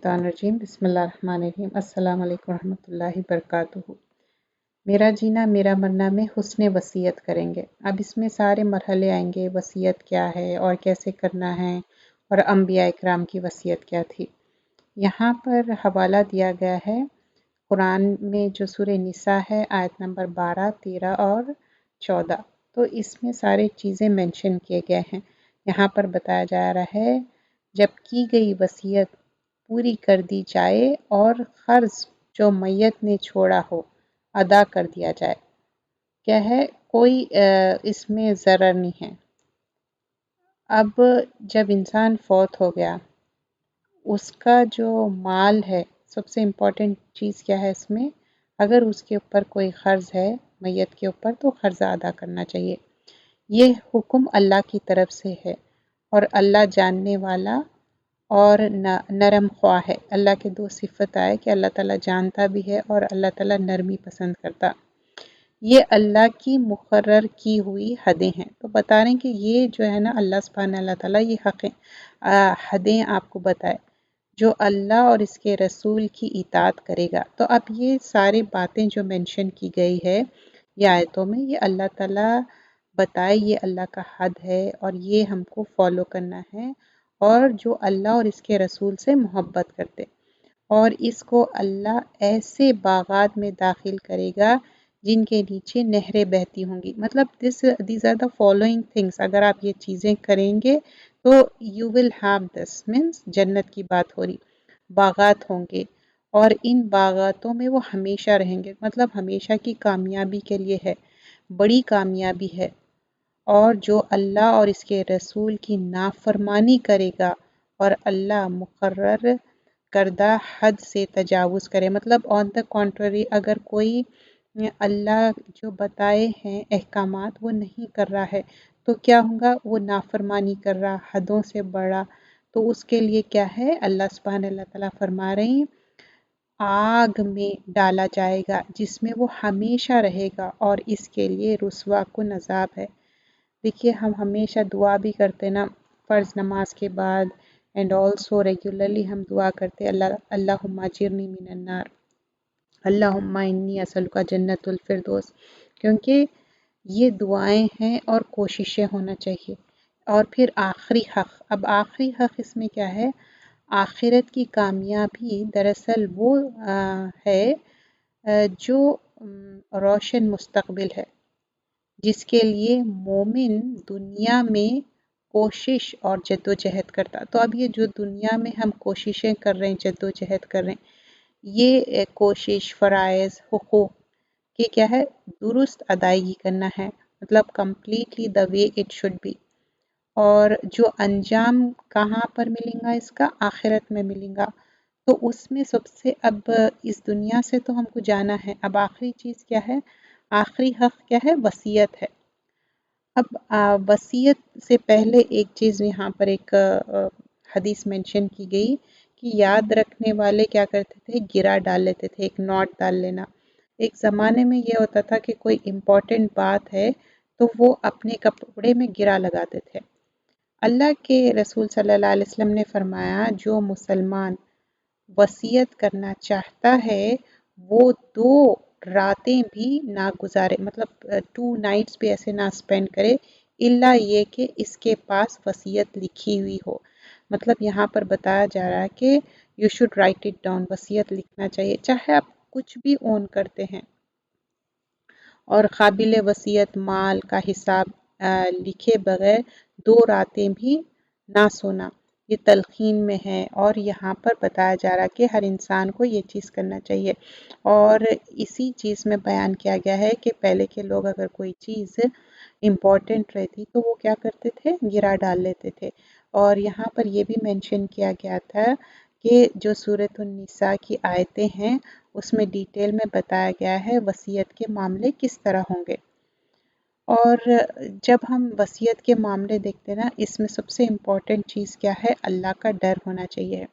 मिनशैतानिर्रजीम बिस्मिल्लाहिर्रहमानिर्रहीम अस्सलाम वालेकुम रहमतुल्लाहि वबरकातुहू। मेरा जीना मेरा मरना में हुस्न वसीयत करेंगे। अब इसमें सारे मरहले आएंगे, वसीयत क्या है और कैसे करना है और अम्बिया इकराम की वसीयत क्या थी। यहाँ पर हवाला दिया गया है कुरान में जो सूरह निसा है आयत नंबर 12, 13 और 14। तो इसमें सारी चीज़ें मेंशन किए गए हैं। यहाँ पर बताया जा रहा है जब की गई वसीयत पूरी कर दी जाए और क़र्ज़ जो मैयत ने छोड़ा हो अदा कर दिया जाए। क्या है, कोई इसमें ज़रर नहीं है। अब जब इंसान फौत हो गया, उसका जो माल है, सबसे इम्पोर्टेंट चीज़ क्या है इसमें, अगर उसके ऊपर कोई क़र्ज़ है मैयत के ऊपर तो क़र्ज़ अदा करना चाहिए। ये हुक्म अल्लाह की तरफ से है और अल्लाह जानने वाला और नरम ख्वाह है। अल्लाह के दो सिफ़त आए कि अल्लाह ताला जानता भी है और अल्लाह ताला नरमी पसंद करता। ये अल्लाह की मुकर्रर की हुई हदें हैं। तो बता रहे हैं कि ये जो है ना अल्लाह सुब्हानहू ताला ये हदें आपको बताए जो अल्लाह और इसके रसूल की इताअत करेगा। तो अब ये सारी बातें जो मेंशन की गई है ये आयतों में, ये अल्लाह ताला बताए, ये अल्लाह का हद है और ये हमको फॉलो करना है। और जो अल्लाह और इसके रसूल से मोहब्बत करते और इसको अल्लाह ऐसे बागात में दाखिल करेगा जिनके नीचे नहरें बहती होंगी। मतलब these are the following things, अगर आप ये चीज़ें करेंगे तो you will have this, means जन्नत की बात हो रही। बागात होंगे और इन बागातों में वो हमेशा रहेंगे, मतलब हमेशा की कामयाबी के लिए है, बड़ी कामयाबी है। और जो अल्लाह और इसके रसूल की नाफरमानी करेगा और अल्लाह मुकर्रर करदा हद से तजावुज़ करे, मतलब ऑन द कॉन्ट्ररी अगर कोई अल्लाह जो बताए हैं अहकामात वो नहीं कर रहा है तो क्या होगा, वो नाफरमानी कर रहा, हदों से बढ़ा, तो उसके लिए क्या है, अल्लाह सुब्हानहू तआला फरमा रहे हैं आग में डाला जाएगा जिसमें वो हमेशा रहेगा और इसके लिए रुस्वा कुन अज़ाब है। देखिए हम हमेशा दुआ भी करते ना फ़र्ज़ नमाज के बाद एंड ऑल्सो रेगुलरली हम दुआ करते अल्लाहुम्मा अजिरनी मिनन नार, अल्लाहुम्मा इन्नी असअलुका जन्नतुल फ़िरदौस, क्योंकि ये दुआएं हैं और कोशिशें होना चाहिए। और फिर आखिरी हक़, अब आखिरी हक़ इसमें क्या है, आखिरत की कामयाबी दरअसल वो है जो रोशन मुस्तक़बिल है, जिसके लिए मोमिन दुनिया में कोशिश और जद्दोजहद करता। तो अब ये जो दुनिया में हम कोशिशें कर रहे हैं, जद्दोजहद कर रहे हैं, ये कोशिश फ़राइज़ हुकूक़ की क्या है, दुरुस्त अदायगी करना है, मतलब completely the way it should be. और जो अंजाम कहाँ पर मिलेगा, इसका आखिरत में मिलेगा। तो उसमें सबसे, अब इस दुनिया से तो हमको जाना है, अब आखिरी चीज़ क्या है, आखिरी हक़ क्या है, वसीयत है। अब वसीयत से पहले एक चीज़ यहाँ पर एक हदीस मेंशन की गई कि याद रखने वाले क्या करते थे, गिरा डाल लेते थे, एक नोट डाल लेना। एक ज़माने में ये होता था कि कोई इम्पोर्टेंट बात है तो वो अपने कपड़े में गिरा लगाते थे। अल्लाह के रसूल सल्लल्लाहु अलैहि वसल्लम ने फरमाया जो मुसलमान वसीयत करना चाहता है वो 2 रातें भी ना गुजारे, मतलब 2 नाइट्स भी ऐसे ना स्पेंड करे इल्ला ये कि इसके पास वसीयत लिखी हुई हो। मतलब यहाँ पर बताया जा रहा है कि you should write it down, वसीयत लिखना चाहिए, चाहे आप कुछ भी ओन करते हैं। और काबिल वसीयत माल का हिसाब लिखे बगैर 2 रातें भी ना सोना, ये तलखीन में है। और यहाँ पर बताया जा रहा है कि हर इंसान को ये चीज़ करना चाहिए। और इसी चीज़ में बयान किया गया है कि पहले के लोग अगर कोई चीज़ इम्पॉर्टेंट रहती तो वो क्या करते थे, गिरा डाल लेते थे। और यहाँ पर ये भी मेंशन किया गया था कि जो सूरतुन निसा की आयतें हैं उसमें डिटेल में बताया गया है वसीयत के मामले किस तरह होंगे। और जब हम वसीयत के मामले देखते हैं ना, इसमें सबसे इम्पॉर्टेंट चीज़ क्या है, अल्लाह का डर होना चाहिए।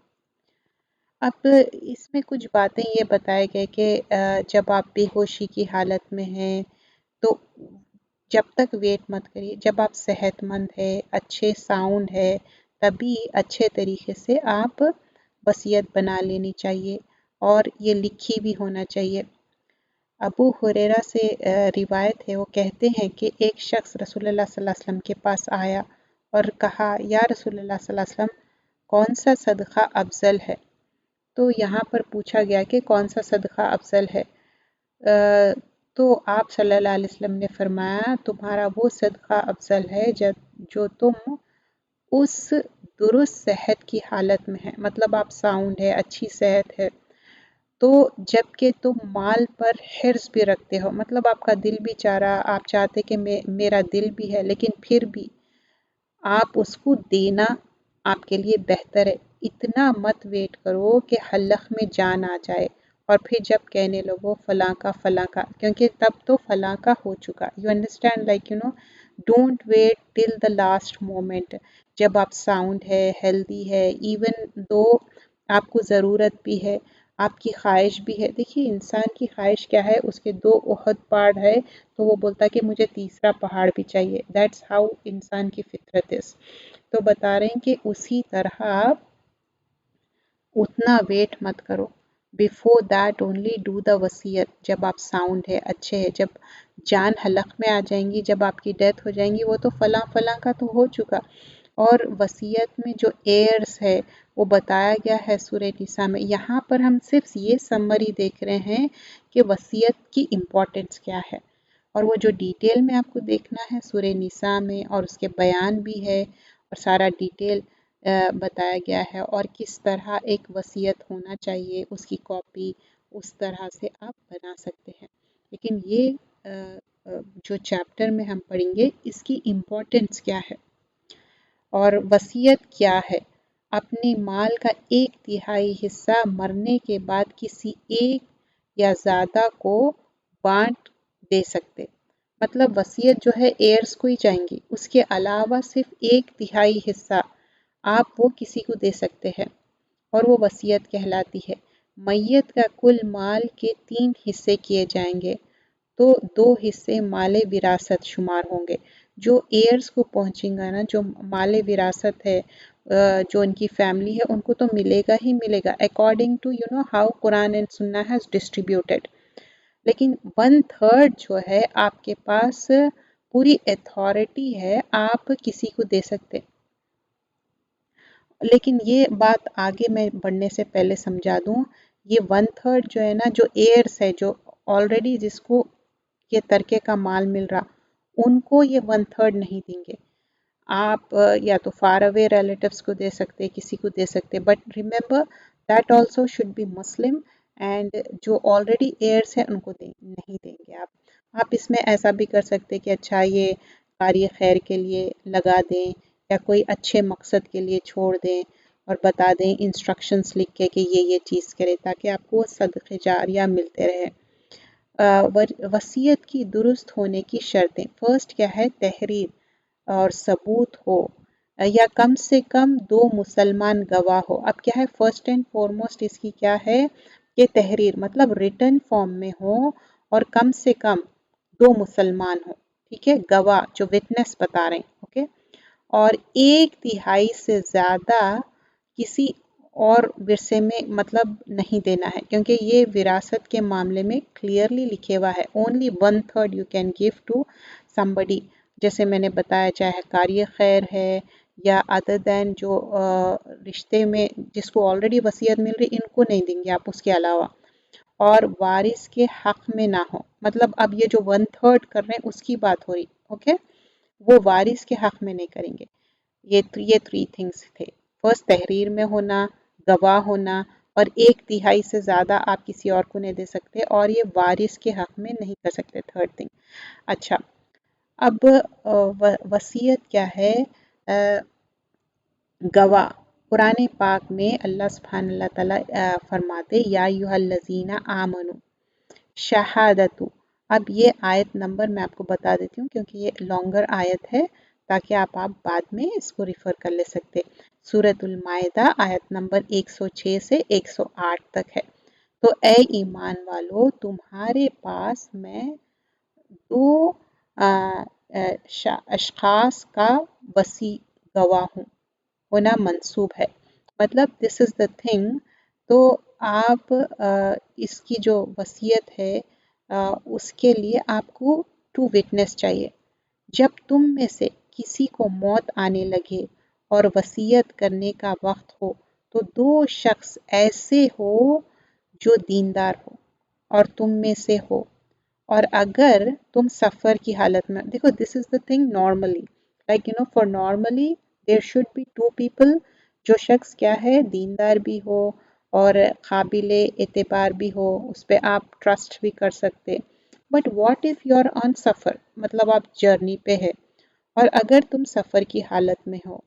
अब इसमें कुछ बातें ये बताए गए कि जब आप बेहोशी की हालत में हैं तो जब तक वेट मत करिए, जब आप सेहतमंद है, अच्छे साउंड है, तभी अच्छे तरीके से आप वसीयत बना लेनी चाहिए और ये लिखी भी होना चाहिए। अबू हुरैरा से रिवायत है, वो कहते हैं कि एक शख्स रसूलुल्लाह सल्लल्लाहु अलैहि वसल्लम के पास आया और कहा, या रसूलुल्लाह सल्लल्लाहु अलैहि वसल्लम, कौन सा सदका अफजल है? तो यहाँ पर पूछा गया कि कौन सा सदका अफजल है। तो आप सल्लल्लाहु अलैहि वसल्लम ने फरमाया, तुम्हारा वो सदका अफजल है जब जो तुम उस दुरुस्त सेहत की हालत में है, मतलब आप साउंड है, अच्छी सेहत है, तो जबकि तुम माल पर हिर्स भी रखते हो, मतलब आपका दिल भी चाह रहा, आप चाहते कि मेरा दिल भी है, लेकिन फिर भी आप उसको देना आपके लिए बेहतर है। इतना मत वेट करो कि हलक में जान आ जाए और फिर जब कहने लगो फलां का, क्योंकि तब तो फलां का हो चुका। You understand, like don't wait till the last moment. जब आप साउंड है, हेल्दी है, इवन दो आपको ज़रूरत भी है, आपकी ख्वाहिश भी है। देखिए इंसान की ख्वाहिश क्या है, उसके दो उहद पहाड़ है तो वो बोलता है कि मुझे तीसरा पहाड़ भी चाहिए। दैट्स हाउ इंसान की फितरत इज़। तो बता रहे हैं कि उसी तरह उतना वेट मत करो। Before that only do the वसीयत। जब आप साउंड है, अच्छे है, जब जान हलक में आ जाएंगी, जब आपकी डेथ हो जाएंगी, वो तो फलां फलां का तो हो चुका। और वसीयत में जो एयर्स है वो बताया गया है सूरह निसा में। यहाँ पर हम सिर्फ ये समरी देख रहे हैं कि वसीयत की इम्पोर्टेंस क्या है, और वो जो डिटेल में आपको देखना है सूरह निसा में, और उसके बयान भी है और सारा डिटेल बताया गया है, और किस तरह एक वसीयत होना चाहिए, उसकी कॉपी उस तरह से आप बना सकते हैं। लेकिन ये जो चैप्टर में हम पढ़ेंगे इसकी इम्पोर्टेंस क्या है और वसीयत क्या है। अपने माल का 1/3 हिस्सा मरने के बाद किसी एक या ज़्यादा को बांट दे सकते। मतलब वसीयत जो है एयर्स को ही जाएंगी, उसके अलावा सिर्फ 1/3 हिस्सा आप वो किसी को दे सकते हैं और वो वसीयत कहलाती है। मैयत का कुल माल के 3 हिस्से किए जाएंगे, तो 2 हिस्से माले विरासत शुमार होंगे। जो एयर्स को पहुंचेगा ना, जो माले विरासत है, जो उनकी फैमिली है, उनको तो मिलेगा ही मिलेगा according to how Quran and Sunnah has distributed. लेकिन 1/3 जो है आपके पास पूरी अथॉरिटी है, आप किसी को दे सकते। लेकिन ये बात आगे मैं बढ़ने से पहले समझा दूं, ये 1/3 जो है ना, जो एयर्स है, जो ऑलरेडी जिसको ये तरके का माल मिल रहा, उनको ये 1/3 नहीं देंगे। आप या तो फार अवे रिलेटिव्स को दे सकते, किसी को दे सकते, but remember that also should be Muslim, and जो ऑलरेडी एयर्स हैं उनको नहीं देंगे आप इसमें ऐसा भी कर सकते कि अच्छा ये कार्य खैर के लिए लगा दें, या कोई अच्छे मकसद के लिए छोड़ दें और बता दें इंस्ट्रक्शंस लिख के कि ये चीज़ करें, ताकि आपको सदक़े जारिया मिलते रहे। वसीयत की दुरुस्त होने की शर्तें, फर्स्ट क्या है, तहरीर और सबूत हो, या कम से कम 2 मुसलमान गवाह हो। अब क्या है, फर्स्ट एंड फॉरमोस्ट इसकी क्या है कि तहरीर मतलब रिटर्न फॉर्म में हो और कम से कम 2 मुसलमान हो, ठीक है, गवाह जो विटनेस बता रहे हैं, ओके। और 1/3 से ज़्यादा किसी और विरसे में मतलब नहीं देना है, क्योंकि ये विरासत के मामले में क्लियरली लिखे हुआ है, only 1/3 you can give to somebody. जैसे मैंने बताया, चाहे कार्य खैर है या अदर दैन जो रिश्ते में जिसको ऑलरेडी वसीयत मिल रही, इनको नहीं देंगे आप उसके अलावा। और वारिस के हक में ना हो, मतलब अब ये जो 1/3 कर रहे हैं उसकी बात हो रही, ओके, वो वारिस के हक में नहीं करेंगे। ये 3 थिंग्स थे। फर्स्ट तहरीर में होना, गवाह होना, और 1/3 से ज़्यादा आप किसी और को नहीं दे सकते, और ये वारिस के हक में नहीं कर सकते, थर्ड थिंग। अच्छा, अब वसीयत क्या है, गवाह। कुरान पाक में अल्लाह सुब्हानहू व तआला फरमाते, या अय्युहल्लज़ीना आमनू शहादतु। अब ये आयत नंबर मैं आपको बता देती हूँ क्योंकि ये लॉन्गर आयत है, ताकि आप बाद में इसको रिफ़र कर ले सकते। सूरतुल माइदा आयत नंबर 106 से 108 तक है। तो ए ईमान वालो, तुम्हारे पास मैं 2 अशखास का वसी गवाह हूँ, होना मंसूब है। मतलब दिस इज़ द थिंग। तो आप इसकी जो वसीयत है उसके लिए आपको टू विटनेस चाहिए। जब तुम में से किसी को मौत आने लगे और वसीयत करने का वक्त हो तो दो शख्स ऐसे हो जो दीनदार हो और तुम में से हो, और अगर तुम सफ़र की हालत में देखो, this is the thing normally, like you know, for normally there should be two people, जो शख्स क्या है दीनदार भी हो और काबिल एतबार भी हो, उस पर आप ट्रस्ट भी कर सकते। But what if you are on सफ़र, मतलब आप जर्नी पे है और अगर तुम सफ़र की हालत में हो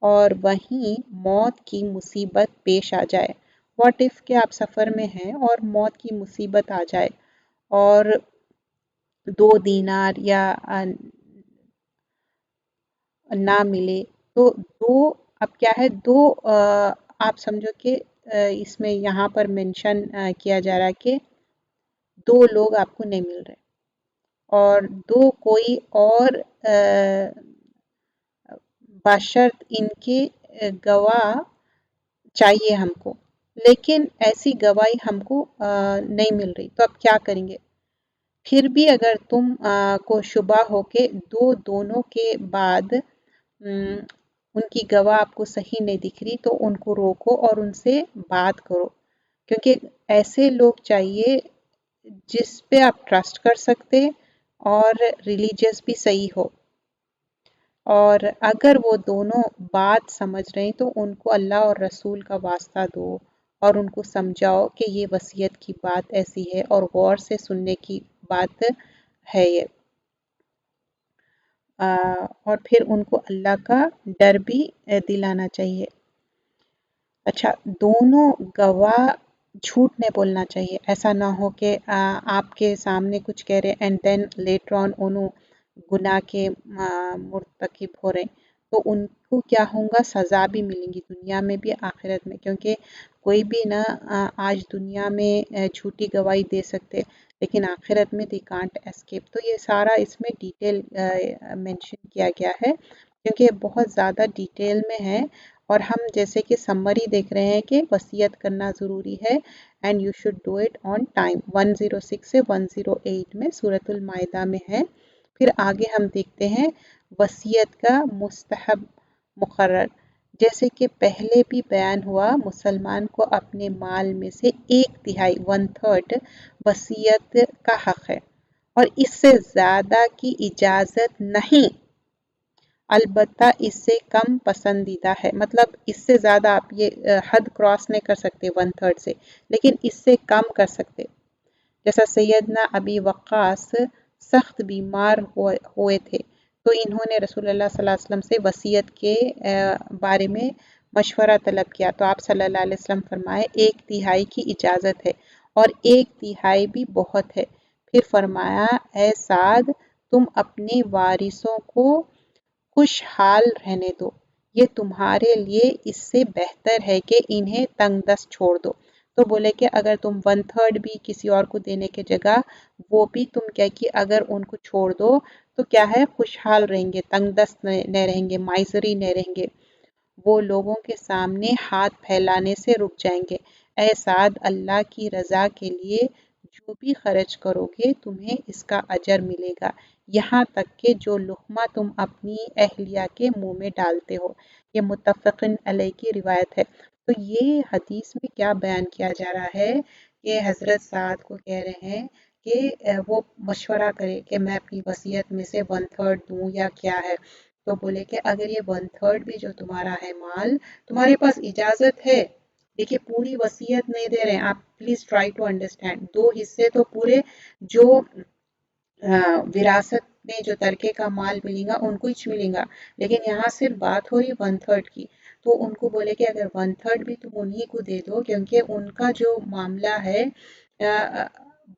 और वहीं मौत की मुसीबत पेश आ जाए। व्हाट इफ़ कि आप सफ़र में हैं और मौत की मुसीबत आ जाए और 2 दीनार या ना मिले, तो दो, अब क्या है, दो आप समझो कि इसमें यहाँ पर मेंशन किया जा रहा है कि 2 लोग आपको नहीं मिल रहे और दो कोई और बशर्त इनके गवाह चाहिए हमको, लेकिन ऐसी गवाही हमको नहीं मिल रही, तो अब क्या करेंगे? फिर भी अगर तुम को शुबा हो के दोनों के बाद उनकी गवाह आपको सही नहीं दिख रही, तो उनको रोको और उनसे बात करो, क्योंकि ऐसे लोग चाहिए जिस पे आप ट्रस्ट कर सकते और रिलीजियस भी सही हो। और अगर वो दोनों बात समझ रहे हैं तो उनको अल्लाह और रसूल का वास्ता दो और उनको समझाओ कि ये वसीयत की बात ऐसी है और गौर से सुनने की बात है ये। और फिर उनको अल्लाह का डर भी दिलाना चाहिए। अच्छा, दोनों गवाह झूठ नहीं बोलना चाहिए। ऐसा ना हो कि आपके सामने कुछ कह रहे एंड देन लेटर ऑन उन्हों गुनाह के मुर्तकिब हो रहे, तो उनको क्या होगा, सज़ा भी मिलेंगी दुनिया में भी आखिरत में, क्योंकि कोई भी ना आज दुनिया में झूठी गवाही दे सकते, लेकिन आखिरत में दे कांट एस्केप। तो ये सारा इसमें डिटेल मेंशन किया गया है, क्योंकि बहुत ज़्यादा डिटेल में है और हम जैसे कि समरी देख रहे हैं कि वसीयत करना ज़रूरी है and you should do it on time. 106 से 108 में सूरतुल माइदा में है। फिर आगे हम देखते हैं वसीयत का मुस्तहब मुकर्रर। जैसे कि पहले भी बयान हुआ, मुसलमान को अपने माल में से 1/3 1/3 वसीयत का हक है और इससे ज़्यादा की इजाज़त नहीं, अलबत्ता इससे कम पसंदीदा है। मतलब इससे ज़्यादा आप ये हद क्रॉस नहीं कर सकते 1/3 से, लेकिन इससे कम कर सकते। जैसा सैयदना अबी वक्कास सख्त बीमार हुए थे, तो इन्होंने रसूलुल्लाह सल्लल्लाहु अलैहि वसल्लम से वसीयत के बारे में मशवरा तलब किया, तो आप सल्लल्लाहु अलैहि वसल्लम फरमाए 1/3 की इजाज़त है और 1/3 भी बहुत है। फिर फरमाया, ए साद, तुम अपने वारिसों को खुशहाल रहने दो, ये तुम्हारे लिए इससे बेहतर है कि इन्हें तंगदस्त छोड़ दो। तो बोले कि अगर तुम 1/3 भी किसी और को देने की जगह वो भी तुम क्या कि अगर उनको छोड़ दो तो क्या है, खुशहाल रहेंगे, तंगदस्त नहीं रहेंगे, माइजरी नहीं रहेंगे, वो लोगों के सामने हाथ फैलाने से रुक जाएंगे। ए साद, अल्लाह की रज़ा के लिए जो भी खर्च करोगे तुम्हें इसका अजर मिलेगा, यहाँ तक कि जो लुक़मा तुम अपनी अहलिया के मुंह में डालते हो। ये मुत्तफ़क़िन अलैह की रिवायत है। तो ये हदीस में क्या बयान किया जा रहा है कि हज़रत साद को कह रहे हैं कि वो मशवरा करे कि मैं अपनी वसीयत में से 1/3 दूँ या क्या है। तो बोले कि अगर ये 1/3 भी जो तुम्हारा है माल, तुम्हारे पास इजाज़त है, देखिए पूरी वसीयत नहीं दे रहे हैं आप, प्लीज़ ट्राई टू अंडरस्टैंड। 2 हिस्से तो पूरे जो विरासत में जो तरके का माल मिलेगा उनको ही मिलेगा, लेकिन यहाँ सिर्फ बात हो रही है 1/3 की। तो उनको बोले कि अगर 1/3 भी तुम उन्हीं को दे दो, क्योंकि उनका जो मामला है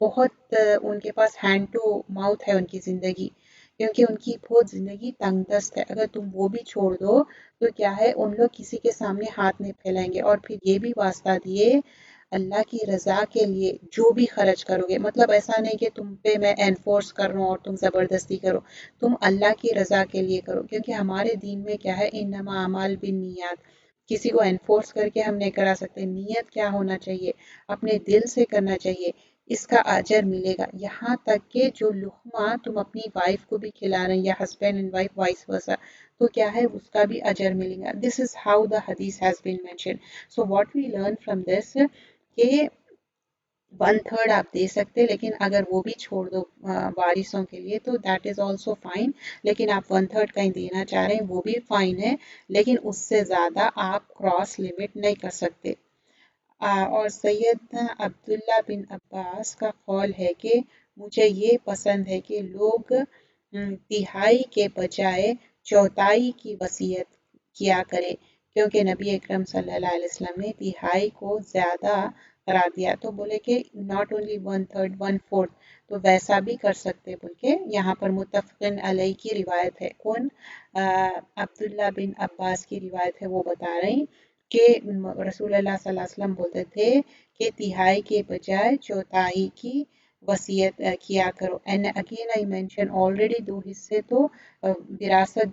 बहुत उनके पास हैंड टू माउथ है उनकी ज़िंदगी, क्योंकि उनकी बहुत ज़िंदगी तंगदस्त है। अगर तुम वो भी छोड़ दो तो क्या है, उन लोग किसी के सामने हाथ नहीं फैलाएंगे। और फिर ये भी वास्ता दिए, अल्लाह की रज़ा के लिए जो भी खर्च करोगे, मतलब ऐसा नहीं कि तुम पे मैं एनफोर्स कर रहा हूँ और तुम ज़बरदस्ती करो, तुम अल्लाह की रज़ा के लिए करो, क्योंकि हमारे दीन में क्या है, इन्नमा अमाल बिन्नियात, किसी को एनफोर्स करके हम नहीं करा सकते। नीयत क्या होना चाहिए, अपने दिल से करना चाहिए, इसका अजर मिलेगा। यहाँ तक कि जो लुक़मा तुम अपनी वाइफ को भी खिला रहे हैं या husband and wife vice versa, तो क्या है उसका भी अजर मिलेगा। This is how the hadith has been mention. So what we learn from this कि 1/3 आप दे सकते, लेकिन अगर वो भी छोड़ दो वारिसों के लिए तो दैट इज़ ऑल्सो फाइन। लेकिन आप 1/3 कहीं देना चाह रहे हैं वो भी फाइन है, लेकिन उससे ज़्यादा आप क्रॉस लिमिट नहीं कर सकते। और सैयदना अब्दुल्ला बिन अब्बास का कौल है कि मुझे ये पसंद है कि लोग तिहाई के बजाय चौथाई की वसीयत किया करें, क्योंकि नबी अकरम सल्लल्लाहु अलैहि वसल्लम ने तिहाई को ज़्यादा करार दिया। तो बोले कि नॉट ओनली 1/3 1/4, तो वैसा भी कर सकते बोल के यहाँ पर मुत्तफ़क़िन अलैहि की रिवायत है। कौन? अब्दुल्ला बिन अब्बास की रिवायत है, वो बता रहे हैं कि रसूलुल्लाह सल्लल्लाहु अलैहि वसल्लम बोलते थे कि तिहाई के बजाय चौथाई की वसीयत किया करो। And again I mention already दो हिस्से तो विरासत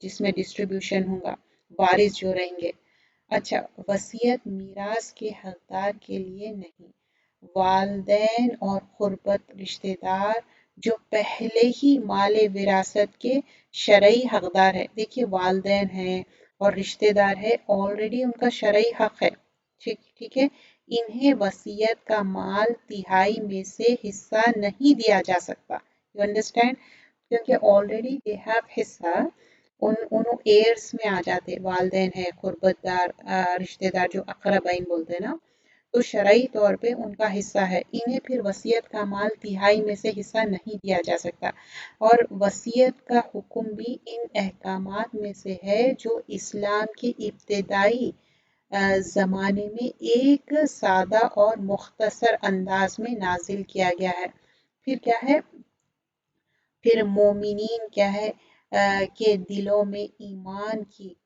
जिसमें डिस्ट्रीब्यूशन होगा, वारिस जो रहेंगे। अच्छा, वसीयत मीरास के हकदार के लिए नहीं, वालदैन और क़ुरबत रिश्तेदार जो पहले ही माले विरासत के शरई हकदार है। देखिए वालदैन हैं और रिश्तेदार है, ऑलरेडी उनका शरई हक है। ठीक ठीक है, इन्हें वसीयत का माल तिहाई में से हिस्सा नहीं दिया जा सकता। You understand? क्योंकि ऑलरेडी दे हैव हिस्सा, उन एयर्स में आ जाते, वालदैन है, कुर्बतदार रिश्तेदार जो अकरबैन बोलते हैं ना, तो शरई तौर पे उनका हिस्सा है। इन्हें फिर वसीयत का माल तिहाई में से हिस्सा नहीं दिया जा सकता। और वसीयत का हुक्म भी इन अहकामात में से है जो इस्लाम के इब्तदाई ज़माने में एक सादा और मुख्तसर अंदाज में नाजिल किया गया है। फिर क्या है, फिर मोमिनीन क्या है के दिलों में ईमान की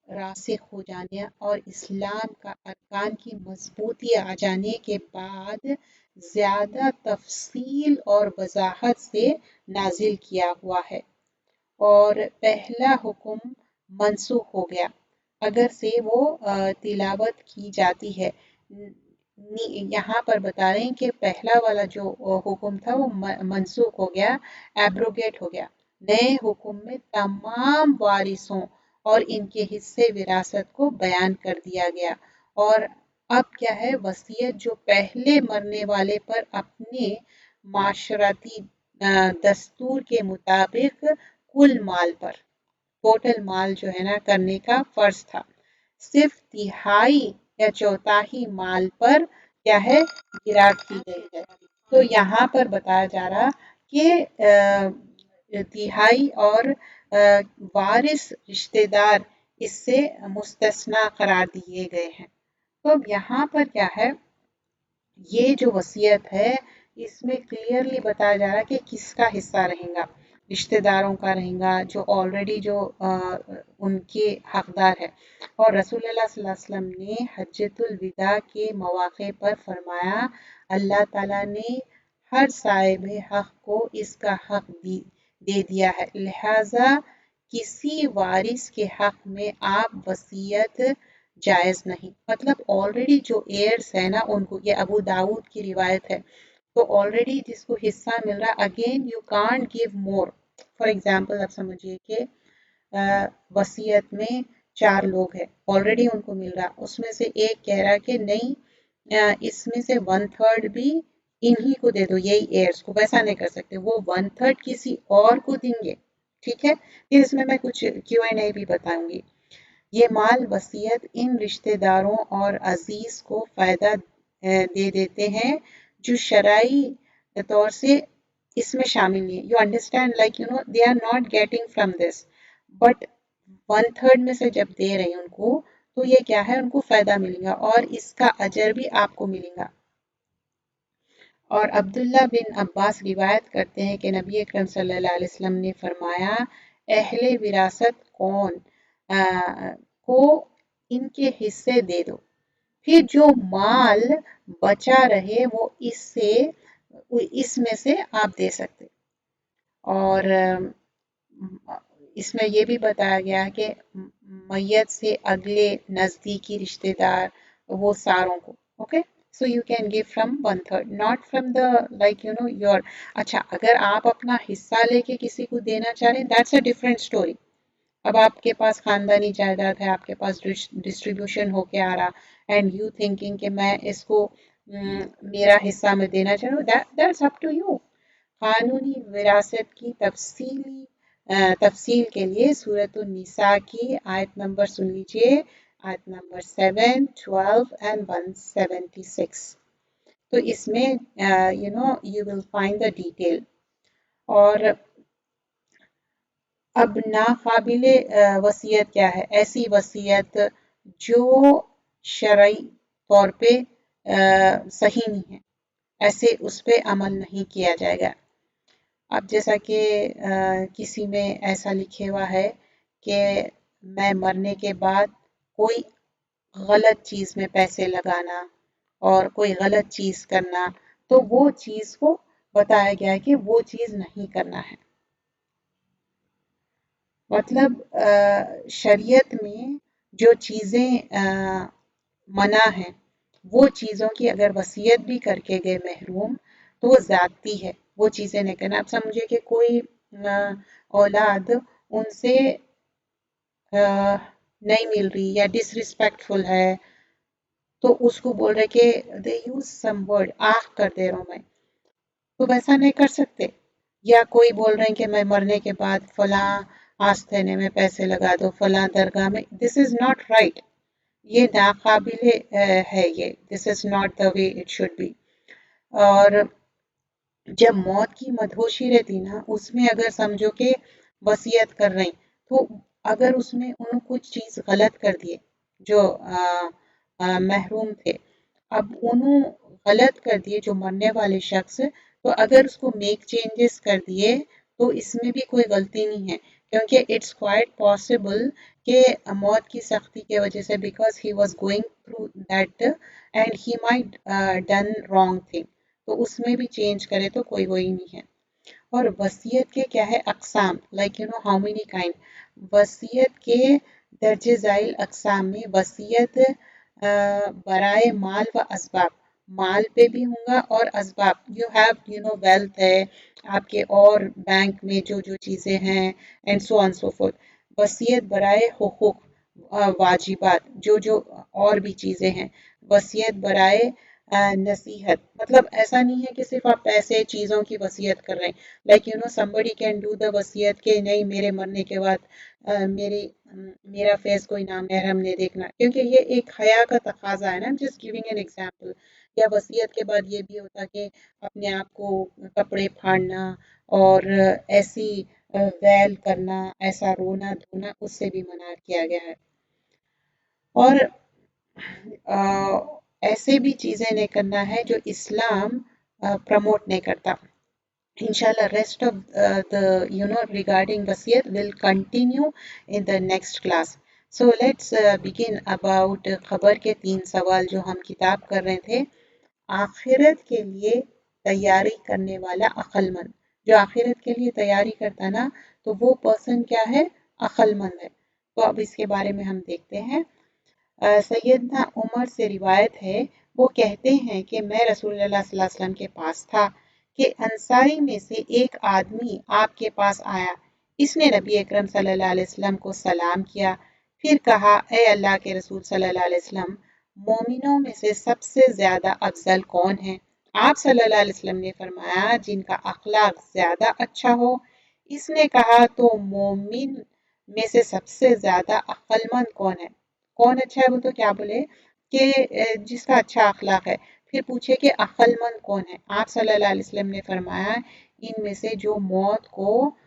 रासिख हो जाने और इस्लाम का अरकान की मजबूती आ जाने के बाद ज़्यादा तफसील और वजाहत से नाजिल किया हुआ है। और पहला हुक्म मनसूख हो गया अगर से वो तिलावत की जाती है। यहाँ पर बता रहे हैं कि पहला वाला जो हुक्म था वो मनसूख हो गया, एब्रोगेट हो गया। नए हुक्म में तमाम वारिसों और इनके हिस्से विरासत को बयान कर दिया गया। और अब क्या है, वसीयत जो पहले मरने वाले पर अपने माशरती दस्तूर के मुताबिक कुल माल पर, टोटल माल जो है ना करने का फर्ज था, सिर्फ तिहाई या चौथाई माल पर क्या है, गिरात की गई है। तो यहाँ पर बताया जा रहा कि तिहाई और वारिस रिश्तेदार इससे मुस्तस्ना करार दिए गए हैं। तो अब यहाँ पर क्या है, ये जो वसीयत है इसमें क्लियरली बताया जा रहा है कि किसका हिस्सा रहेगा, रिश्तेदारों का रहेगा जो ऑलरेडी जो उनके हकदार है। और रसूलुल्लाह सल्लल्लाहु अलैहि वसल्लम ने हज्जतुल विदा के मौके पर फरमाया, अल्लाह ताला ने हर साहिब हक को इसका हक दे दिया है, लिहाजा किसी वारिस के हक में आप वसीयत जायज़ नहीं। मतलब ऑलरेडी जो एयर्स है ना उनको, ये अबू दाऊद की रिवायत है, तो ऑलरेडी जिसको हिस्सा मिल रहा है, again you can't give more. For example आप समझिए कि वसीयत में 4 लोग हैं, ऑलरेडी उनको मिल रहा, उसमें से एक कह रहा है कि नहीं इसमें से 1/3 भी इन्हीं को दे दो, यही एयर्स को। वैसा नहीं कर सकते, वो 1/3 किसी और को देंगे। ठीक है, फिर इसमें मैं कुछ Q&A भी बताऊंगी। ये माल वसीयत इन रिश्तेदारों और अजीज को फ़ायदा दे देते हैं जो शरई तौर से इसमें शामिल नहीं है। You understand, like you know they are not getting from this, but 1/3 में से जब दे रहे हैं उनको, तो ये क्या है, उनको फ़ायदा मिलेगा और इसका अजर भी आपको मिलेगा। और अब्दुल्ला बिन अब्बास रिवायत करते हैं कि नबी अकरम सल्लल्लाहु अलैहि वसल्लम ने फरमाया, अहले विरासत कौन को इनके हिस्से दे दो, फिर जो माल बचा रहे वो इसमें से आप दे सकते। और इसमें ये भी बताया गया है कि मैयत से अगले नज़दीकी रिश्तेदार, वो सारों को। Okay, so you can give from one third, not from the like your. अच्छा, अगर आप अपना हिस्सा लेके किसी को देना चाह रहे हैं, दैट्स अ डिफरेंट स्टोरी। अब आपके पास खानदानी जायदाद है, आपके पास डिस्ट्रीब्यूशन होके आ रहा, एंड यू थिंकिंग कि मैं इसको मेरा हिस्सा में देना चाह रहा हूँ, दैट्स अप टू यू। कानूनी विरासत की तफसील के लिए सूरत निसा की आयत नंबर सुन लीजिए, आयत नंबर 7, 12 एंड 176। तो इसमें you will find the detail. और अब नाकाबिले वसीयत क्या है? ऐसी वसीयत जो शरई तौर पे सही नहीं है, ऐसे उस पे अमल नहीं किया जाएगा। अब जैसा कि किसी में ऐसा लिखे हुआ है कि मैं मरने के बाद कोई गलत चीज़ में पैसे लगाना और कोई गलत चीज़ करना, तो वो चीज़ को बताया गया है कि वो चीज़ नहीं करना है। मतलब शरीयत में जो चीज़ें मना है, वो चीज़ों की अगर वसीयत भी करके गए महरूम, तो वो ज़्यादती है, वो चीज़ें नहीं करना। आप समझिए कि कोई औलाद उनसे नहीं मिल रही या डिसरिस्पेक्टफुल है, तो उसको बोल रहे कि दे यूज सम वर्ड, आह कर दे रहा हूँ मैं, तो वैसा नहीं कर सकते। या कोई बोल रहे हैं कि मैं मरने के बाद फलां आस्थाने में पैसे लगा दो, फलां दरगाह में, दिस इज नॉट राइट। ये नाकाबिले है, ये this is not the way it should be. और जब मौत की मदहोशी रहती ना, उसमें अगर समझो कि वसीयत कर रहे हैं, तो अगर उसमें उन्होंने कुछ चीज़ गलत कर दिए जो महरूम थे, अब उन्होंने गलत कर दिए जो मरने वाले शख्स, तो अगर उसको मेक चेंजेस कर दिए, तो इसमें भी कोई गलती नहीं है, क्योंकि इट्स क्वाइट पॉसिबल कि मौत की सख्ती की वजह से, because he was going through that and he might done wrong thing, तो उसमें भी चेंज करे तो कोई वही नहीं है। और वसीयत के क्या है अकसाम, लाइक हाउ मेनी काइंड। वसीयत के दर्जे ज़ाइल अकसाम में वसीयत बराए माल व असबाब, माल पे भी होगा और असबाब, यू हैव वेल्थ है आपके और बैंक में जो जो चीज़ें हैं, and so on so fourth. वसीयत बराए हुकूक, वाजिबात, जो जो और भी चीज़ें हैं। वसीयत बराए नसीहत, मतलब ऐसा नहीं है कि सिर्फ आप पैसे चीज़ों की वसीयत कर रहे हैं, like somebody can do the वसीयत के नहीं मेरे मरने के बाद मेरा फेस कोई नामहरम नहीं देखना, क्योंकि ये एक हया का तकाजा है ना, जस्ट गिविंग एन एग्जांपल। या वसीयत के बाद ये भी होता कि अपने आप को कपड़े फाड़ना और ऐसी वैल करना, ऐसा रोना धोना, उससे भी मना किया गया है। और ऐसे भी चीज़ें नहीं करना है जो इस्लाम प्रमोट नहीं करता। Inshallah, rest of the regarding wasiyat will continue in the next class. So let's begin about खबर के 3 सवाल जो हम किताब कर रहे थे। आखिरत के लिए तैयारी करने वाला अक्लमंद, जो आखिरत के लिए तैयारी करता ना, तो वो पर्सन क्या है? अक्लमंद है। तो अब इसके बारे में हम देखते हैं। सैयदना उमर से रिवायत है, वो कहते हैं कि मैं रसूलुल्लाह सल्लल्लाहु अलैहि वसल्लम के पास था कि अंसारी में से एक आदमी आपके पास आया। इसने नबी अकरम सल्लल्लाहु अलैहि वसल्लम को सलाम किया, फिर कहा, ए अल्लाह के रसूल सल्लल्लाहु अलैहि वसल्लम, मोमिनों में से सबसे ज्यादा अफजल कौन है? आप सल्लल्लाहु अलैहि वसल्लम ने फरमाया, जिनका अखलाक ज्यादा अच्छा हो। इसने कहा, तो मोमिन में से सबसे ज्यादा अक्लमंद कौन है? कौन अच्छा है? वो तो क्या बोले कि जिसका अच्छा अखलाक है। फिर पूछे कि अक्लमंद कौन है? आप सल्लल्लाहु अलैहि वसल्लम ने फरमाया, इनमें से जो मौत को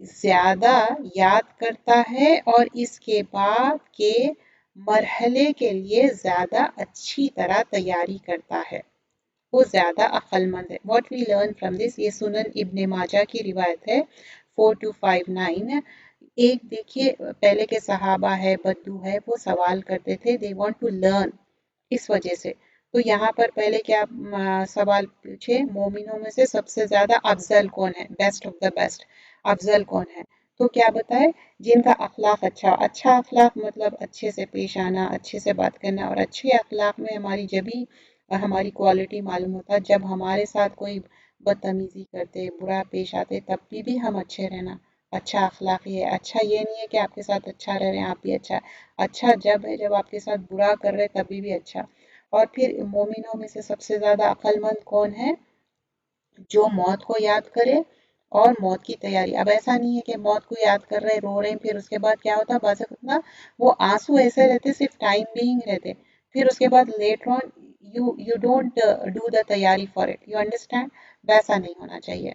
ज्यादा याद करता है और इसके बाद के मरहले के लिए ज्यादा अच्छी तरह तैयारी करता है, वो ज्यादा अक्लमंद है। What we learn from this, ये सुनन इब्ने माजा की रिवायत है 4259। एक देखिए, पहले के सहाबा है, बद्दू है, वो सवाल करते थे, दे वांट टू लर्न, इस वजह से। तो यहाँ पर पहले क्या सवाल पूछे, मोमिनों में से सबसे ज्यादा अफजल कौन है? Best of the best, Afzal कौन है? तो क्या बताए, जिनका अखलाक अच्छा, अच्छा अखलाक मतलब अच्छे से पेश आना, अच्छे से बात करना, और अच्छे अखलाक में हमारी जब भी हमारी क्वालिटी मालूम होता है जब हमारे साथ कोई बदतमीजी करते, बुरा पेश आते, तब भी हम अच्छे रहना। अच्छा अखलाक ये है। अच्छा ये नहीं है कि आपके साथ अच्छा रह रहे हैं आप भी अच्छा, अच्छा जब है जब आपके साथ बुरा कर रहे तभी भी अच्छा। और फिर मोमिनों में से सबसे ज्यादा अक्लमंद कौन है, जो मौत को याद करे और मौत की तैयारी। अब ऐसा नहीं है कि मौत को याद कर रहे रोह रहे हैं, फिर उसके बाद क्या होता बाज़ ना, वो आंसू ऐसे रहते सिर्फ टाइम बीइंग रहते, फिर उसके बाद later on you don't do the तैयारी फॉर इट, यू अंडरस्टैंड, वैसा नहीं होना चाहिए।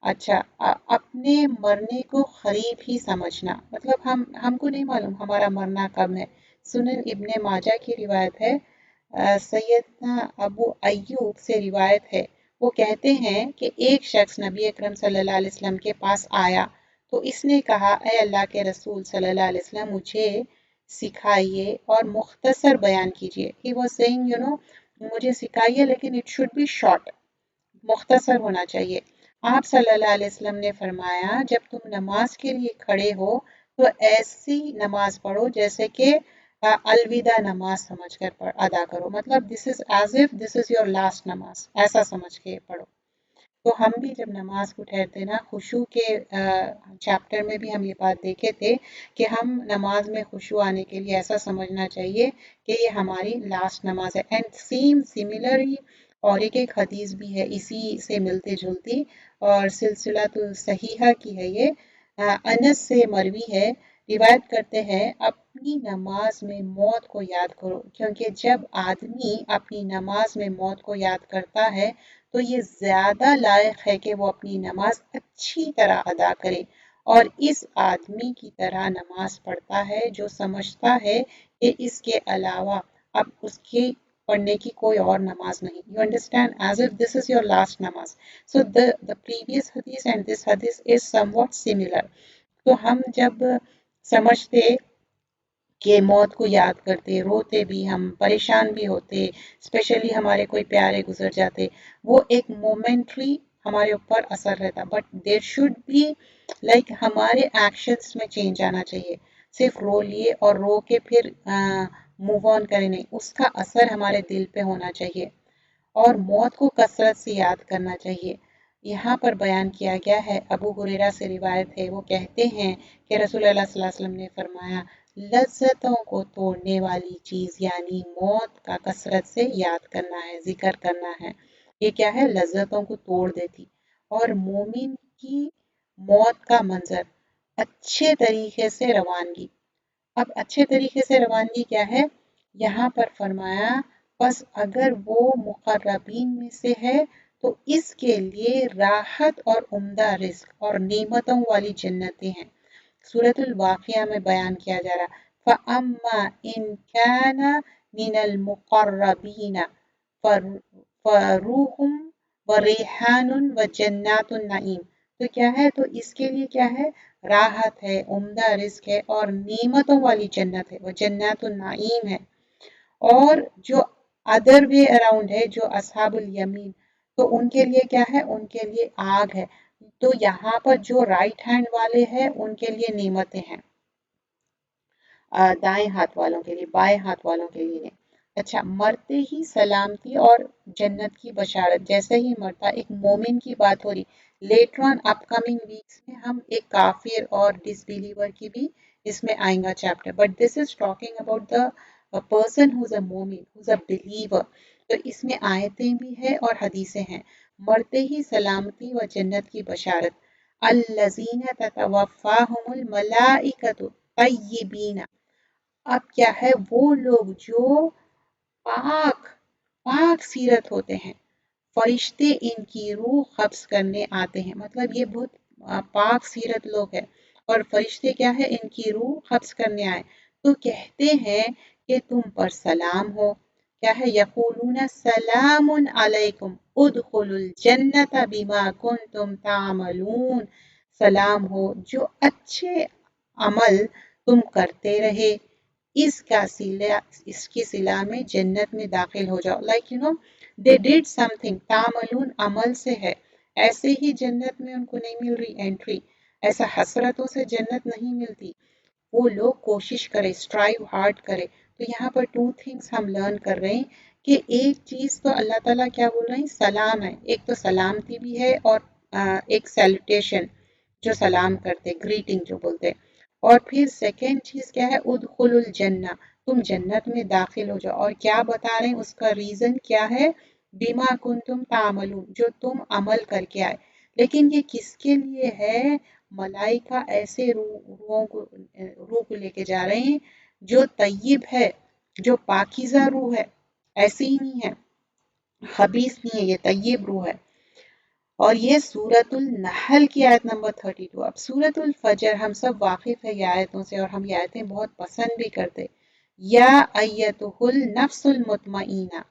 अच्छा, अपने मरने को करीब ही समझना, मतलब हमको नहीं मालूम हमारा मरना कब है। सुनन इब्ने माजा की रिवायत है, सैयदना अबू अय्यूब से रिवायत है, वो कहते हैं कि एक शख्स नबी अकरम सल्लल्लाहु अलैहि वसल्लम के पास आया, तो इसने कहा, ए अल्लाह के रसूल सल्लल्लाहु अलैहि वसल्लम, मुझे सिखाइए और मुख्तसर बयान कीजिए। ही वाज सेइंग, मुझे सिखाइए लेकिन इट शुड बी शॉर्ट, मुख्तसर होना चाहिए। आप सल्लल्लाहु अलैहि वसल्लम ने फरमाया, जब तुम नमाज के लिए खड़े हो तो ऐसी नमाज पढ़ो जैसे कि अलविदा नमाज समझकर अदा करो, मतलब this is as if this is your last namaz, ऐसा समझ के पढ़ो। तो हम भी जब नमाज को ठहरते ना, खुशू के चैप्टर में भी हम ये बात देखे थे कि हम नमाज में खुशू आने के लिए ऐसा समझना चाहिए कि ये हमारी लास्ट नमाज है। एंड सेम सिमिलरली और एक हदीस भी है इसी से मिलती जुलती, और सिलसिला तो सहीहा की है ये, अनस से मरवी है, रिवायत करते हैं, अपनी नमाज में मौत को याद करो, क्योंकि जब आदमी अपनी नमाज में मौत को याद करता है तो ये ज्यादा लायक है कि वो अपनी नमाज अच्छी तरह अदा करे, और इस आदमी की तरह नमाज पढ़ता है जो समझता है कि इसके अलावा अब उसके पढ़ने की कोई और नमाज नहीं। You understand, as if this is your last namaz. So the previous hadith and this hadith is somewhat similar. तो हम जब समझते कि मौत को याद करते, रोते भी, हम परेशान भी होते, स्पेशली हमारे कोई प्यारे गुजर जाते, वो एक मोमेंटरी हमारे ऊपर असर रहता, but there should be like हमारे एक्शंस में चेंज आना चाहिए। सिर्फ रो लिए और रो के फिर मूव ऑन करें नहीं, उसका असर हमारे दिल पे होना चाहिए, और मौत को कसरत से याद करना चाहिए। यहाँ पर बयान किया गया है, अबू हुरैरा से रिवायत है, वो कहते हैं कि रसूलुल्लाह सल्लल्लाहु अलैहि वसल्लम ने फरमाया, लज्जतों को तोड़ने वाली चीज यानी मौत का कसरत से याद करना है, जिक्र करना है। ये क्या है, लज्जतों को तोड़ देती। और मोमिन की मौत का मंजर, अच्छे तरीके से रवानगी। अब अच्छे तरीके से रवानगी क्या है, यहाँ पर फरमाया, बस अगर वो मुकर्रबीन में से है तो इसके लिए राहत और उम्दा रिस्क और नेमतों वाली जन्नतें हैं। सूरतुल वाक़िया में बयान किया जा रहा, फ़अम्मा इन काना मिनल मुक़र्रबीना फ़रूहुम व रेहानुन व जन्नातुन नईम। तो क्या है, तो इसके लिए क्या है, राहत है, उम्दा रिस्क है, और नेमतों वाली जन्नत है, वो जन्नातुन नईम है। और जो अदर वे अराउंड है, जो असहाबुल यमीन, तो उनके लिए क्या है, उनके लिए आग है। तो यहाँ पर जो राइट हैंड वाले हैं उनके लिए नेमतें हैं, दाएं हाथ वालों के लिए, बाएं हाथ वालों के लिए नहीं। अच्छा, मरते ही सलामती और जन्नत की बशारत, जैसे ही मरता, एक मोमिन की बात हो रही, लेटर ऑन अपकमिंग वीक्स में हम एक काफिर और डिसबिलीवर की भी इसमें आएगा chapter, but this is talking about the person who is a मोमिन, हु इज अ बिलीवर। तो इसमें आयतें भी है और हदीसें हैं। मरते ही सलामती व जन्नत की बशारत, अल्लज़ीना ततवफ़ाहुमुल मलाइकतु तय्यिबीना। अब क्या है, वो लोग जो पाक पाक सीरत होते हैं, फरिश्ते इनकी रूह कब्ज करने आते हैं, मतलब ये बहुत पाक सीरत लोग हैं, और फरिश्ते क्या है, इनकी रूह कब्ज करने आए, तो कहते हैं कि तुम पर सलाम हो। क्या है, यकूलूना सलामुन अलैकुम उदखुलुल जन्नत बिमा कुंतुम तामलून। सलाम हो, जो अच्छे अमल तुम करते रहे, इसका सिला, इसकी सिला में जन्नत में दाखिल हो जाओ। लाइक दे डिड समथिंग, तामलून अमल से है, ऐसे ही जन्नत में उनको नहीं मिल रही एंट्री, ایسا حسرتوں سے جنت نہیں ملتی، وہ لوگ کوشش کرے، اسٹرائیو ہارڈ کرے۔ تو یہاں پر ٹو تھنگس ہم لرن کر رہے ہیں کہ ایک چیز تو اللہ تعالیٰ کیا بول رہے ہیں، سلام ہے، ایک تو سلامتی بھی ہے، اور ایک سیلوٹیشن جو سلام کرتے، گریٹنگ جو بولتے، اور پھر سیکنڈ چیز کیا ہے، ادخل الجنہ، تم جنت میں داخل ہو جاؤ، اور کیا بتا رہے ہیں اس کا ریزن کیا ہے، بما کنتم تعملون، جو تم عمل کر کے آئے۔ لیکن یہ کس کے لیے ہے، ملائکہ ایسے روح کو لے کے جا رہے ہیں جو طیب ہے، جو پاکیزہ روح ہے، ایسی ہی نہیں ہے، خبیث نہیں ہے، یہ طیب روح ہے۔ اور یہ سورۃ النحل کی آیت نمبر 32۔ اب سورۃ الفجر ہم سب واقف ہے یہ آیتوں سے، اور ہم یہ آیتیں بہت پسند بھی کرتے۔ یا ایتہ النفس المطمئنہ،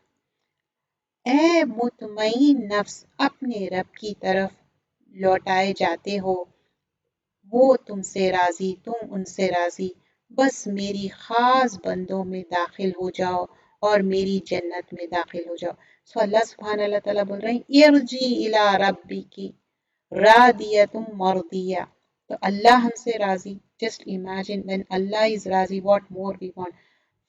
اے مطمئن نفس، اپنے رب کی طرف لوٹائے جاتے ہو، وہ تم سے راضی، تم ان سے راضی، بس میری خاص بندوں میں داخل ہو جاؤ اور میری جنت میں داخل ہو جاؤ۔ سو اللہ سبحانہ اللہ تعالیٰ بول رہے ہیں ارجی الی ربکی راضیۃ مرضیہ، تو اللہ ہم سے راضی، just imagine when Allah is راضی what more we want۔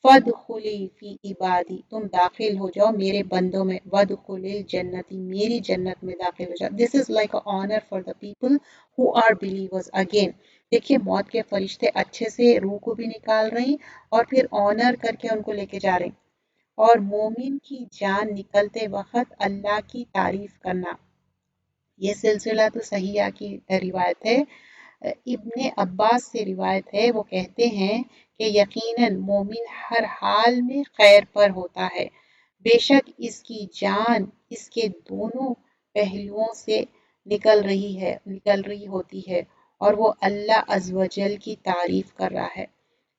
فَادْخُلِي فِي عِبَادِي، تم داخل ہو جاؤ میرے بندوں میں، وَادْخُلِ الْجَنَّةِ، میری جنت میں داخل ہو جاؤ۔ This is like an honor for the people who are believers۔ Again دیکھیے موت کے فرشتے اچھے سے روح کو بھی نکال رہے ہیں، اور پھر آنر کر کے ان کو لے کے جا رہے ہیں۔ اور مومن کی جان نکلتے وقت اللہ کی تعریف کرنا، یہ سلسلہ تو صحیحہ کی روایت ہے، ابن عباس سے روایت ہے، وہ کہتے ہیں کہ یقیناً مومن ہر حال میں خیر پر ہوتا ہے، بے شک اس کی جان اس کے دونوں پہلوؤں سے نکل رہی ہوتی ہے، اور وہ اللہ عز و جل کی تعریف کر رہا ہے۔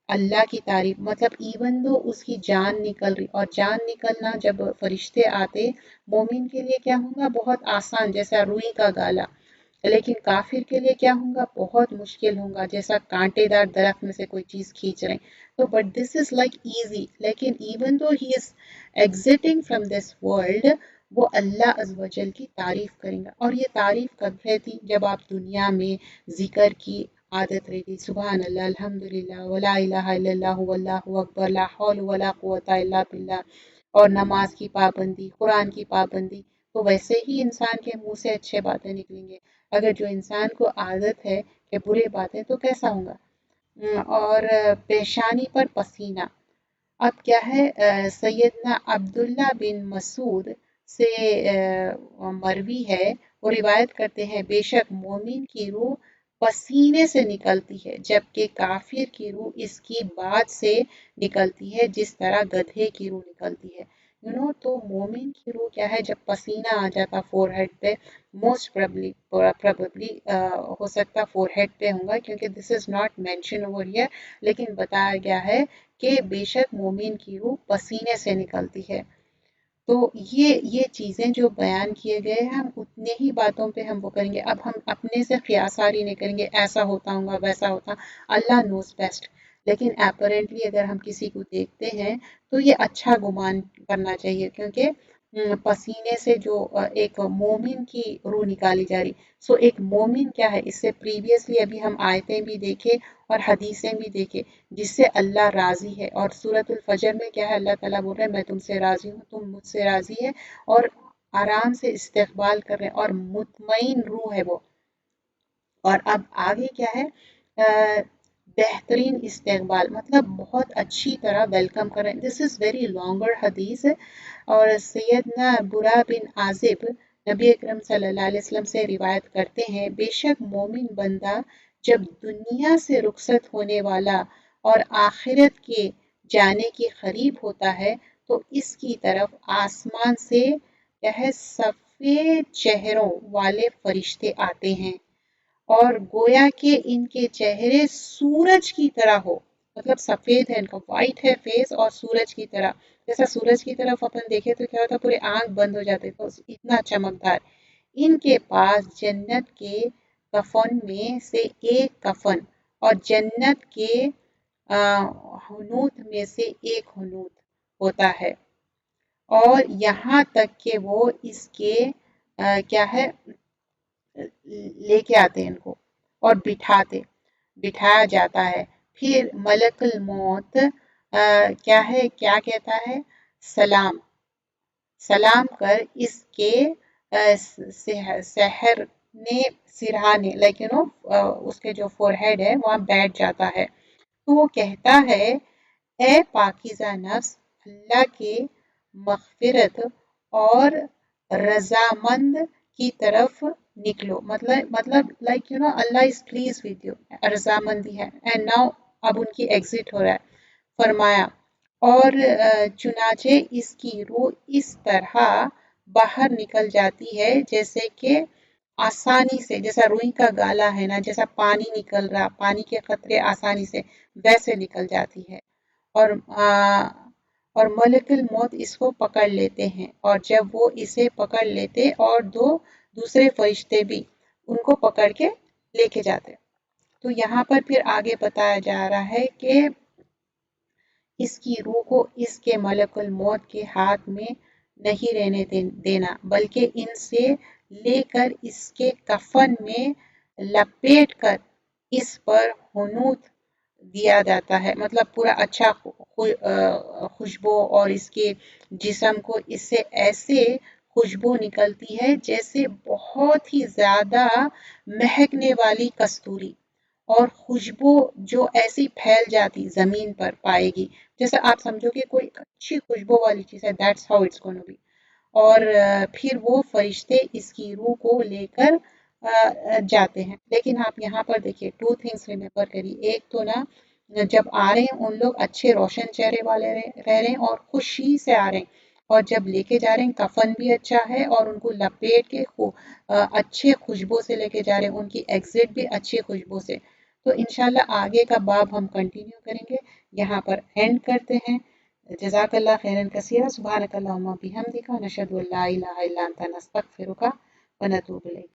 اللہ کی تعریف مطلب ایون دو اس کی جان نکل رہی، اور جان نکلنا جب فرشتے آتے مومن کے لیے کیا ہوگا، بہت آسان، جیسا روئی کا گالا، لیکن کافر کے لیے کیا ہوگا، بہت مشکل ہوگا، جیسا کانٹے دار درخت میں سے کوئی چیز کھینچ رہے ہیں۔ تو but this is like easy, لیکن even though he is exiting from this world, وہ اللہ عز و جل کی تعریف کریں گا۔ اور یہ تعریف کب رہتی، جب آپ دنیا میں ذکر کی عادت رہتی، سبحان اللہ، الحمدللہ، ولا الہ الا اللہ، واللہ اکبر، لا حول ولا قوت الا باللہ، اور نماز کی پابندی، قرآن کی پابندی، تو ویسے ہی انسان کے منہ سے اچھے باتیں نکلیں گے۔ اگر جو انسان کو عادت ہے کہ برے باتیں، تو کیسا ہوگا۔ اور پیشانی پر پسینہ، اب کیا ہے، سیدنا عبداللہ بن مسعود سے مروی ہے، وہ روایت کرتے ہیں بے شک مومن کی روح پسینے سے نکلتی ہے، جبکہ کافر کی روح اس کی بعد سے نکلتی ہے، جس طرح گدھے کی روح نکلتی ہے۔ تو مومن کی روح کیا ہے، جب پسینہ آ جاتا فور ہیڈ پہ، موسٹ پروبلی ہو سکتا فور ہیڈ پہ ہوگا، کیونکہ this is not mention over here, لیکن بتایا گیا ہے کہ بے شک مومن کی روح پسینے سے نکلتی ہے۔ تو یہ چیزیں جو بیان کیے گئے ہیں، ہم اتنے ہی باتوں پہ ہم وہ کریں گے، اب ہم اپنے سے قیاساری نہیں کریں گے، ایسا ہوتا ہوگا ویسا ہوتا، اللہ نوز بیسٹ۔ لیکن اپیرنٹلی اگر ہم کسی کو دیکھتے ہیں تو یہ اچھا گمان کرنا چاہیے، کیونکہ پسینے سے جو ایک مومن کی روح نکالی جا رہی، سو ایک مومن کیا ہے، اس سے پریویسلی ابھی ہم آیتیں بھی دیکھے اور حدیثیں بھی دیکھے، جس سے اللہ راضی ہے۔ اور سورۃ الفجر میں کیا ہے، اللہ تعالیٰ بول رہے ہیں میں تم سے راضی ہوں، تم مجھ سے راضی ہے، اور آرام سے استقبال کر رہے ہیں، اور مطمئن روح ہے وہ۔ اور اب آگے کیا ہے، بہترین استقبال، مطلب بہت اچھی طرح ویلکم کر رہے ہیں۔ دس از ویری لانگر حدیث، اور سیدنا برا بن عازب نبی اکرم صلی اللہ علیہ وسلم سے روایت کرتے ہیں بے شک مومن بندہ جب دنیا سے رخصت ہونے والا اور آخرت کے جانے کے قریب ہوتا ہے، تو اس کی طرف آسمان سے کیا ہے، سفید چہروں والے فرشتے آتے ہیں، اور گویا کہ ان کے چہرے سورج کی طرح ہو، مطلب سفید ہے، ان کا وائٹ ہے فیس، اور سورج کی طرح، جیسا سورج کی طرف اپن دیکھے تو کیا ہوتا ہے، پورے آنکھ بند ہو جاتے، تو اتنا چمکدار۔ ان کے پاس جنت کے کفن میں سے ایک کفن، اور جنت کے حنوط میں سے ایک حنوط ہوتا ہے، اور یہاں تک کہ وہ اس کے کیا ہے، لے کے آتے ہیں ان کو، اور बिठाया जाता है। फिर मलकुल मौत क्या है, क्या कहता है, सलाम सलाम कर इसके सहरने सिरहाने लाइक यू नो उसके जो फोरहेड है वहाँ बैठ जाता है। तो वो कहता है, ए पाकीज़ा नफ्स, अल्लाह के मग़फ़िरत और रज़ामंद की तरफ निकलो। मतलब like you know Allah is please with you, रज़ामंदी है। एंड नाउ अब उनकी एग्जिट हो रहा है। फरमाया, और चुनाचे इसकी रूह इस तरह बाहर निकल जाती है जैसे कि आसानी से, जैसा रुई का गाला है ना, जैसा पानी निकल रहा, पानी के कतरे आसानी से वैसे निकल जाती है। और और मलकुल मौत इसको पकड़ लेते हैं, और जब वो इसे पकड़ लेते और दो दूसरे फरिश्ते भी उनको पकड़ के लेके जाते। तो यहाँ पर फिर आगे बताया जा रहा है कि इसकी रूह को इसके मलकुल मौत के हाथ में नहीं रहने देना, बल्कि इनसे लेकर इसके कफन में लपेट कर इस पर हुनूत दिया जाता है। मतलब पूरा अच्छा खुशबू, और इसके जिस्म को इससे ऐसे खुशबू निकलती है जैसे बहुत ही ज़्यादा महकने वाली कस्तूरी, और खुशबू जो ऐसी फैल जाती ज़मीन पर पाएगी, जैसे आप समझो कि कोई अच्छी खुशबू वाली चीज़ है, that's how it's gonna be. और फिर वो फरिश्ते इसकी रूह को लेकर जाते हैं। लेकिन आप यहाँ पर देखिए, टू थिंग्स रिमेंबर करिए। एक तो ना, जब आ रहे हैं उन लोग अच्छे रोशन चेहरे वाले रह रहे हैं और खुशी से आ रहे हैं, और जब लेके जा रहे हैं कफन भी अच्छा है और उनको लपेट के अच्छे खुशबू से लेके जा रहे हैं, उनकी एग्जिट भी अच्छी खुशबू से। तो इंशाल्लाह आगे का बाब हम कंटिन्यू करेंगे, यहाँ पर एंड करते हैं। जज़ाकल्लाह खैरन कसीरा, सुब्हानकल्लाहुम्मा बिहम्दिका, नशहदु अल्ला इलाहा इल्ला अंता, नस्तगफिरुका व नतूबु इलैक।